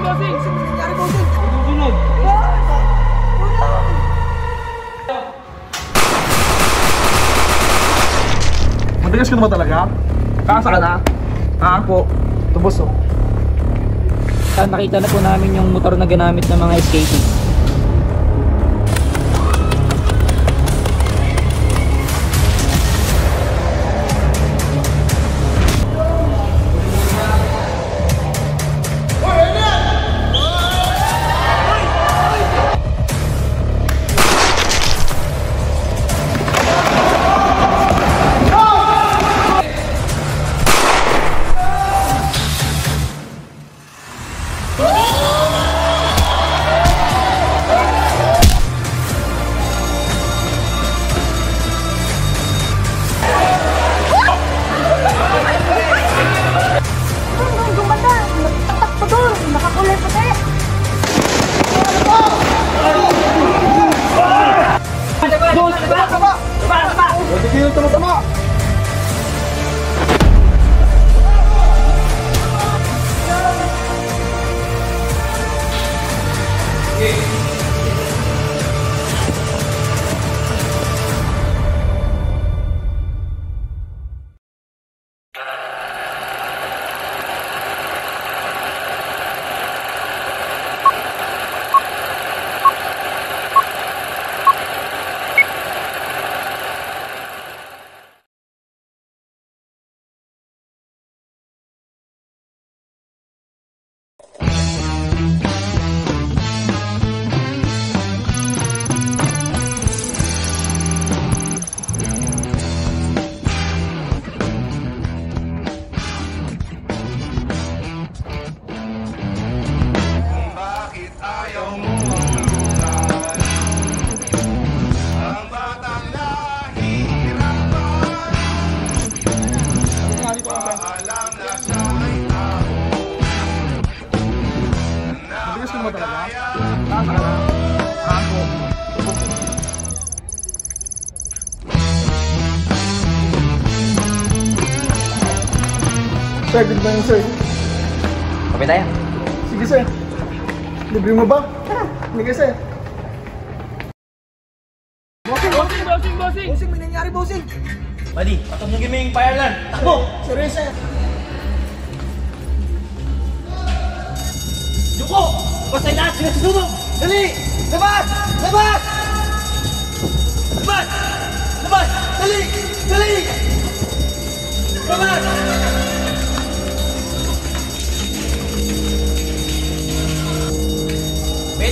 Bossing! Nangyari, bossing! Sunod! Matigas ka naman talaga? Kaasa ka na? Po. Tubos oh. Nakita na po namin yung motor na ginamit ng mga escaping. Sir, good morning sir. Kapit tayo. Sige sir. Libre mo ba? Tara. Sige sir. Bossing, may nangyari, bossing! Buddy, patong nyo gaming fireland. Takbo! Sorry sir. Yuko! Pasay lahat! Sila susubog! Dali! Labas! Labas! Labas! Labas! Dali! Dali! Labas!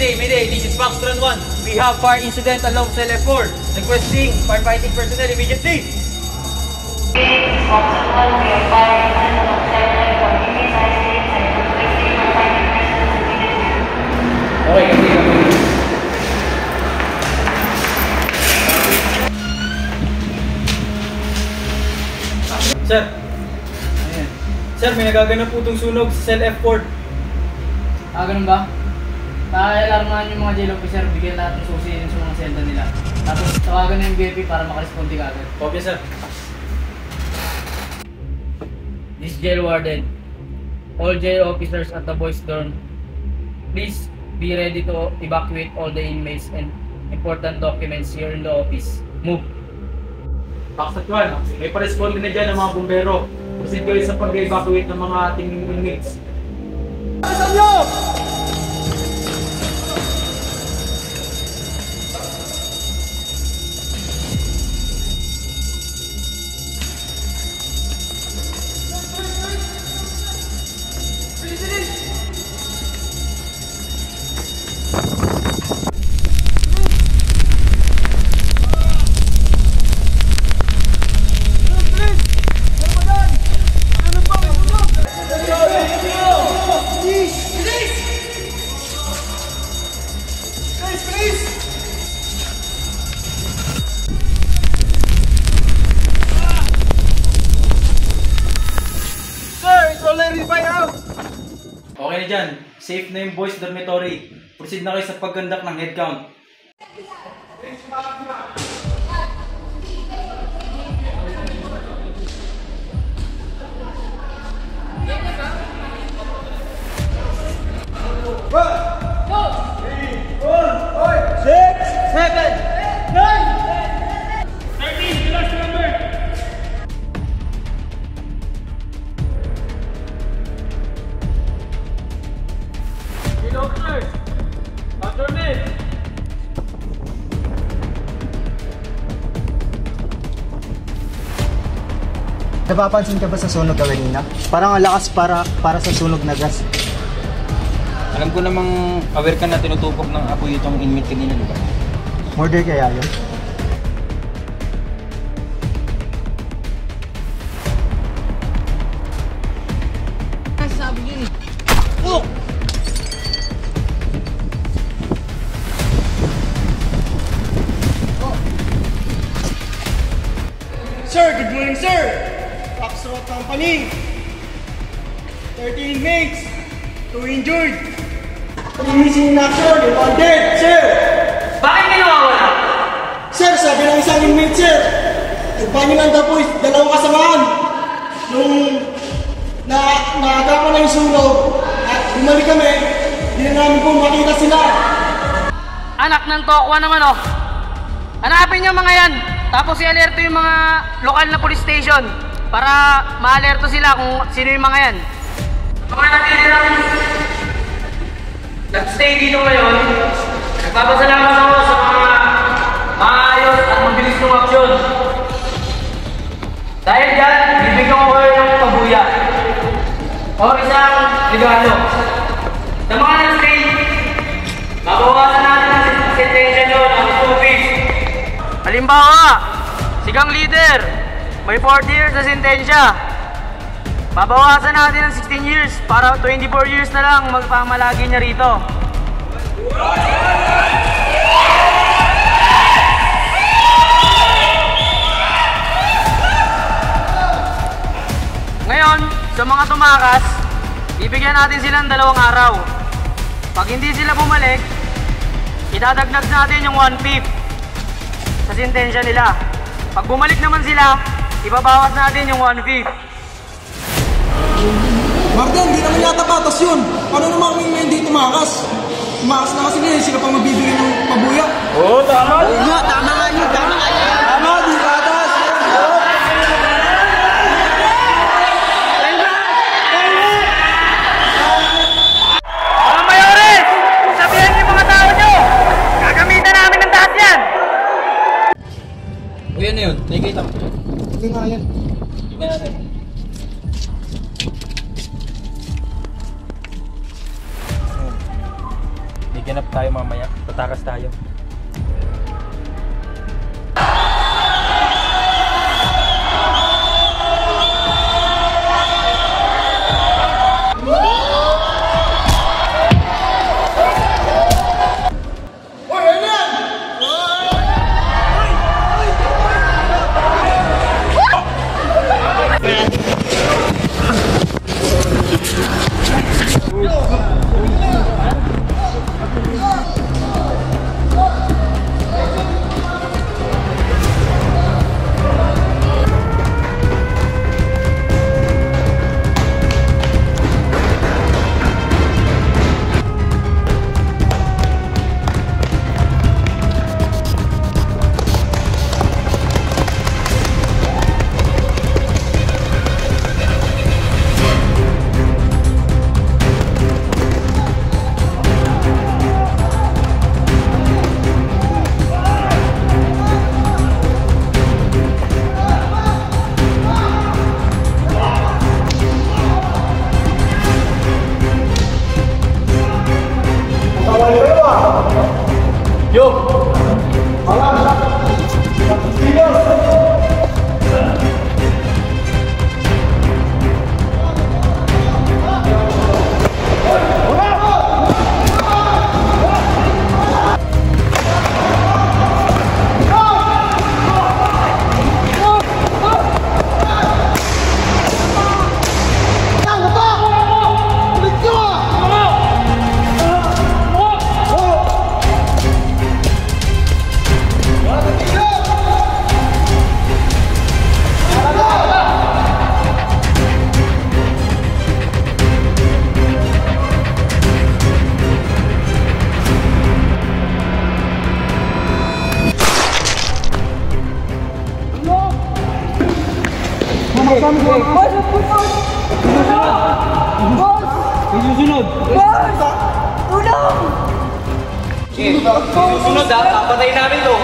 Mayday! This is Foxtrot 1. We have fire incident along CLF4. Requesting firefighting personnel immediately. Foxtrot 1, we have fire incident along CLF4. Immediate state and requesting firefighting personnel immediately. Okay, Sir. Ayan. Sir, may nagaganap po itong sunog sa CLF4. Ganun ba? Alarmahan yung mga jail officer, bigyan lahat ng susi sa mga selda nila. Tapos tawagan na yung BFP para makaresponde ka agad. Copy, sir. This jail warden, all jail officers at the boys' dorm, please be ready to evacuate all the inmates and important documents here in the office. Move. Foxtrot 1, may pa-responde na dyan ng mga bumbero. Proceed kayo sa pag-evacuate ng mga ating inmates. Saan nyo? Okay na dyan. Safe na yung boys dormitory. Proceed na kayo sa paggandak ng head count. officers! Capture me! Napapansin ka ba sa sunog kanina? Parang ang lakas para sa sunog na gas. Alam ko namang aware ka na tinutupok ng apoy itong inmate kanina, di ba? Murder kaya yun? Sir, good morning, sir. Foxtrot Company. 13 inmates, 2 injured. 3 missing in action, you're all dead, sir. Bakit may nawawala? Sir, sabi ng isang inmate, sir. Nagbanyo lang daw po, dalawang kasamaan. Nung naagapan na yung sunog, at bumalik kami, hindi na namin po makita sila. Anak ng tokwa naman oh. Hanapin niyo mga yan. Tapos i-alerto yung mga lokal na police station para ma-alerto sila kung sino yung mga yan. Mga natitirang nag-stay dito ngayon, nagpapasalamat ako sa mga maayos at mabilis ng aksyon. Dahil dyan, bibigyan ko kayo ng pabuya o isang regalo. Sa mga nag-stay, mabawasan natin ang sentensya nyo ng stupid. Halimbawa, si Gang Leader, may 40 years na sentensya. Babawasan natin ng 16 years para 24 years na lang magpamalagi niya rito. Ngayon, sa mga tumakas, bibigyan natin silang 2 araw. Pag hindi sila bumalik, idadagdag natin yung 1/5 sa sentensya nila. Pag bumalik naman sila, ibabawas natin yung 1/5. Martin, hindi naman yata patas yun. Ano naman kung hindi tumakas? Tumakas na kasi nila, sila pang mabibigyan ng pabuya. Oo, tama. Oo nga, tama nga yun, tama nga yun. Tama, di patas. Mga mayores, sabihan niyo mga tao nyo, gagamitan namin ng taas yan. O yan na yun, nakikita mo. Hindi nga yan. Tingnan natin. May ganap tayo mamaya, tatakas tayo. Boss! Boss! Boss! Susunod ha, papatayin namin to.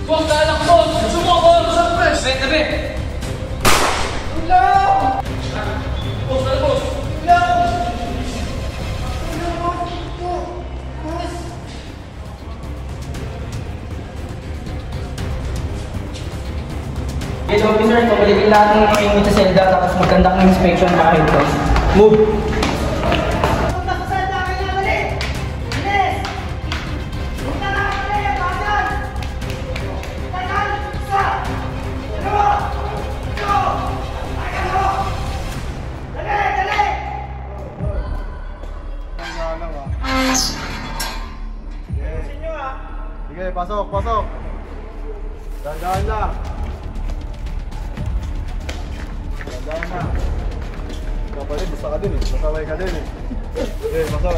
Boss, kailang boss! Sumo, boss! Tabi! Boss, kailang boss! Yes, officer, pabalikin lahat ng nakikita sa selda tapos mag-conduct ng inspection para ito. Move! Sige, pasok, pasok. Dahan-dahan lang. Dahan-dahan na. Ikaw pa rin, basta ka din eh. Masaway ka din eh. Sige, pasok.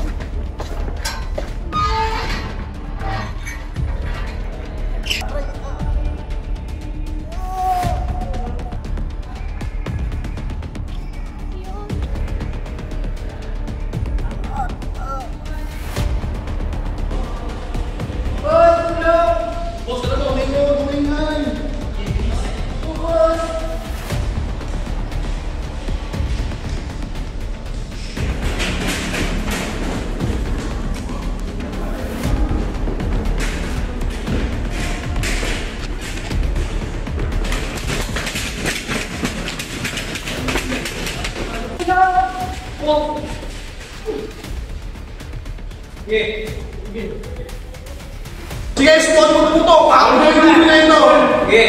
Sige, subukan mo na ito! Ako na yung na ito! Sige,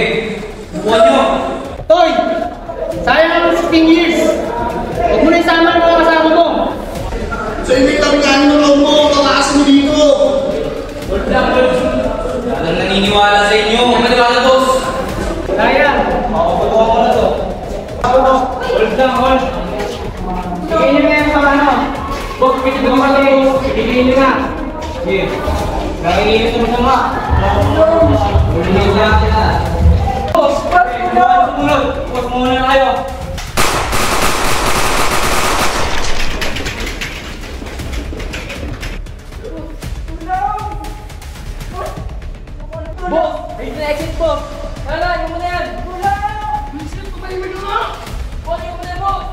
bukuhan nyo. Toy! Sayang ang 16 years! Huwag mo na isama ang mga kasama mo! Sa inyo yung kanin ng loob mo! Tataas mo dito! Walang naniniwala sa inyo. Maniwala, boss. Sayang! Makapagawa ko na to. Hold down, hold! Bigay niyo na yung sa ano! Boss, pitin mo kami! Bigay niyo na! Sige. Nakikinis mo siya nga. Hulihin natin na. Boss, ba't mo na? Boss, muna na kayo. Boss! Ayun na exit, boss! Wala, yung muna yan! Wala! Exit, pabaliwin nyo na! Boss, yung muna yan, boss!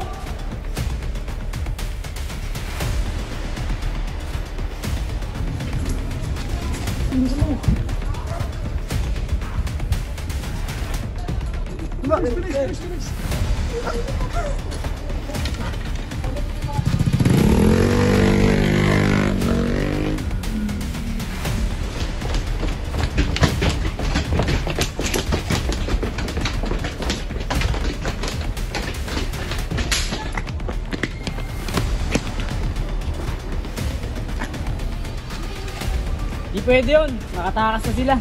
Di pwede yun. Nakatakas na sila.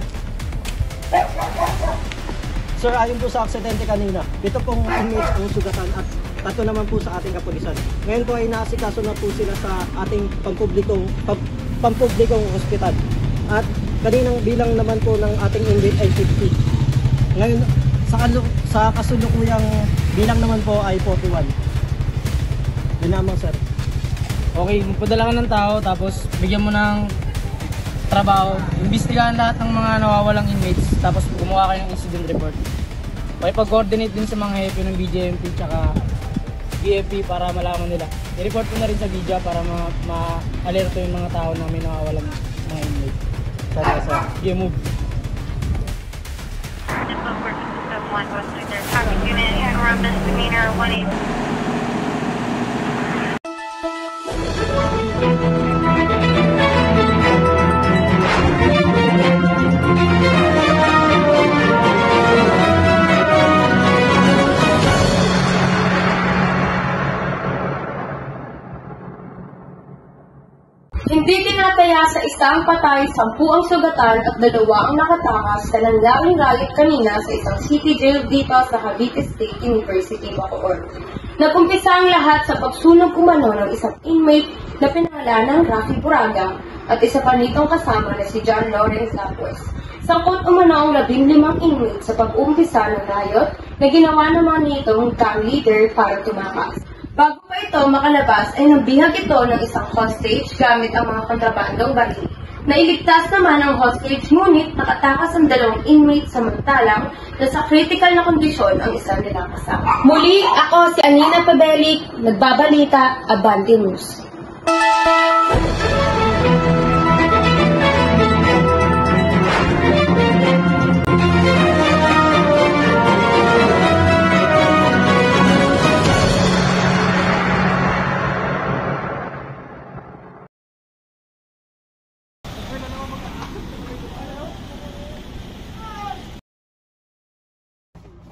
Sir, ayon po sa aksidente kanina, dito pong inmate ang sugatan at tato naman po sa ating kapulisan. Ngayon po ay naasikaso na po sila sa ating pampublikong ospital. At kaninang bilang naman po ng ating inmate ay 50. Ngayon, sa kasulukuyang bilang naman po ay 41. Yun naman, sir. Okay, magpadala ka ng tao tapos bigyan mo ng trabaho. Imbestigahan lahat ng mga nawawalang inmates tapos gumawa kayo ng incident report. Pag-coordinate din sa mga hepe ng BJMP tsaka BFP para malaman nila. I-report ko na rin sa video para ma-alerto yung mga tao na may nawawalang mga inmates. Sana sa move. Hindi tinataya sa isang patay, 10 ang sugatan at 2 ang nakatakas sa nangyaring riot kanina sa isang city jail dito sa Cavite State University, Bacoor. Nagumpisa ang lahat sa pagsunog umano ng isang inmate na pinangalan ng Rafi Buraga at isa pa nitong kasama na si John Lawrence Lapwes. Sangkot umano ang 15 inmates sa pag-uumpisa ng riot na ginawa naman nitong gang leader para tumakas. Bago pa ito makalabas ay nabihag ito ng isang hostage gamit ang mga kontrabandong baril. Nailigtas naman ang hostage ngunit nakatakas ang 2 inmates samantalang nasa critical na kondisyon ang isang nilang kasama. Muli, ako si Anina Pabelik, nagbabalita, Abante News.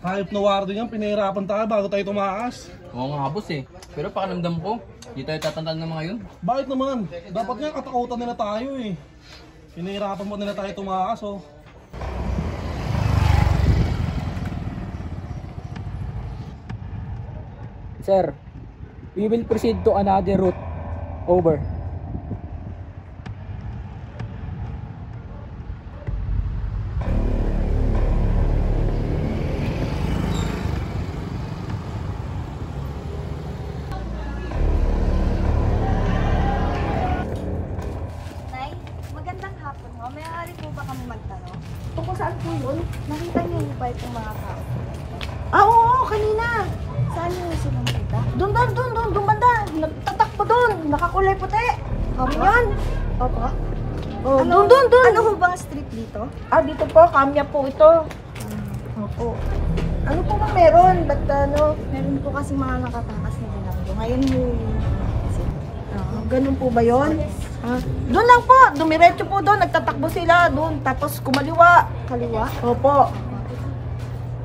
Hayop na wardo yan, pinahirapan tayo bago tayo tumakas. Oo nga boss eh. Pero pakiramdam ko, di tayo tatandaan ng mga yun. Bakit naman? Dapat nga katakutan nila tayo eh. Pinahirapan mo nila tayo tumakas oh. Sir, we will proceed to another route. Over. Nay, magandang hapon ho. May ari po ba kami magtanong? Tungkol saan po yun? Nakita niyo ba itong mga tao? Oo, kanina. Saan niyo sila nakita? Doon banda. Nagtatakbo doon. Nakakulay puti. Kami yan. Opo. Oh, doon. Ano ho bang street dito? Dito po, Kamya po ito. Opo. Ano po ba meron? Ba't Meron po kasi mga nakatakas na binanggo. Ngayon ho, ganun po ba yun? Doon lang po, dumiretso po doon, nagtatakbo sila doon, tapos kumaliwa. kaliwa. Opo.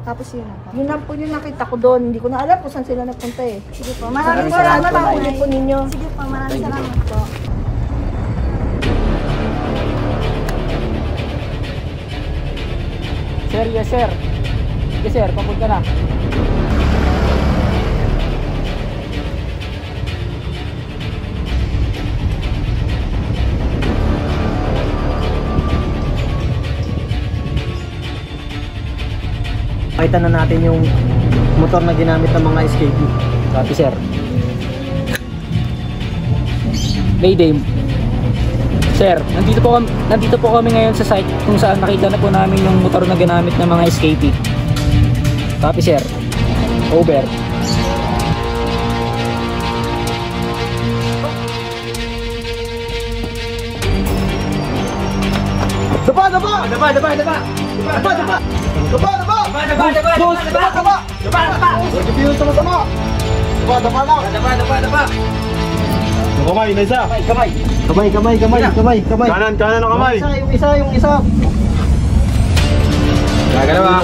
Tapos yun lang po. Yun lang po yung nakita ko doon. Hindi ko na alam kung saan sila nagpunta eh. Sige po, maraming Salamat salamat ang huli po ninyo. Sige po, maraming salamat po. Sir, yes sir. Yes sir, papunta na. Pakita na natin yung motor na ginamit ng mga escapee. Copy sir. Mayday. Sir, nandito po kami ngayon sa site kung saan nakita na po namin yung motor na ginamit ng mga escapee. Copy sir. Over. Kamay, na isa. Kamay. Kanan ang kamay. Yung isa. Gagalawa.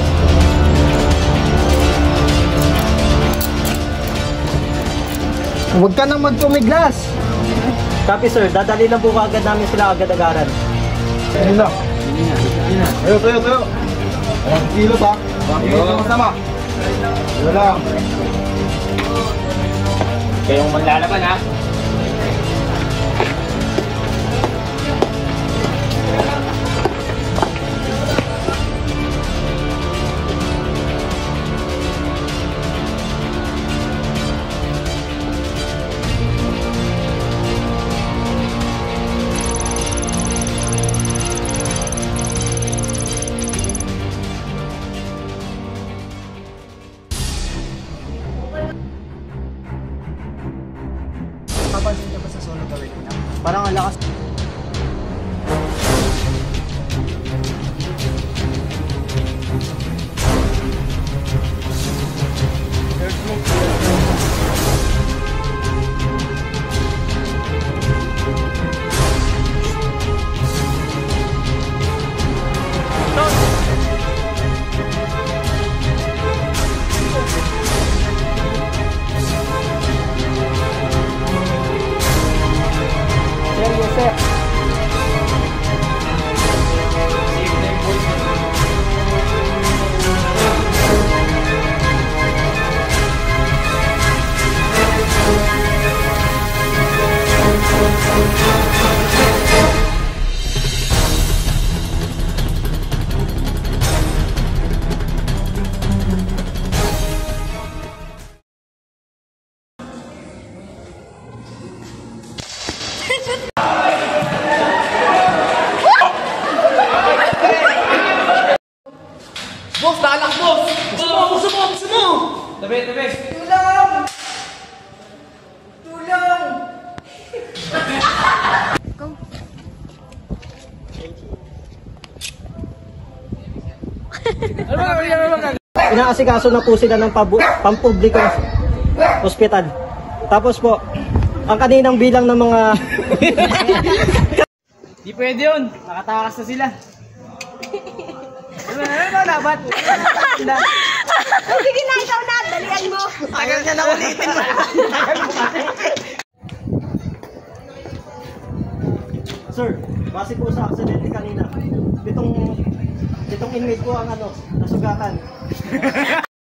Huwag ka nang magpumiglas. Copy sir, dadali lang po agad namin sila agad-agaran. Ayun na. Tayo. Kilos ha. Kilos sama. Yun lang. Kayong maglalaban ha. Boss, dalak, boss! Gusto mo! Tabi. Tulong! Tulong! Inaasikaso na po sila ng pampublikong ospital. Tapos po, ang kaninang bilang ng mga... Di pwede yun. Nakatakas na sila. Ano labat? Sige na, ikaw na. Dalian mo. Tagal niya na ulitin mo. Sir, base po sa aksidente kanina, pitong inmate po ang nasugatan.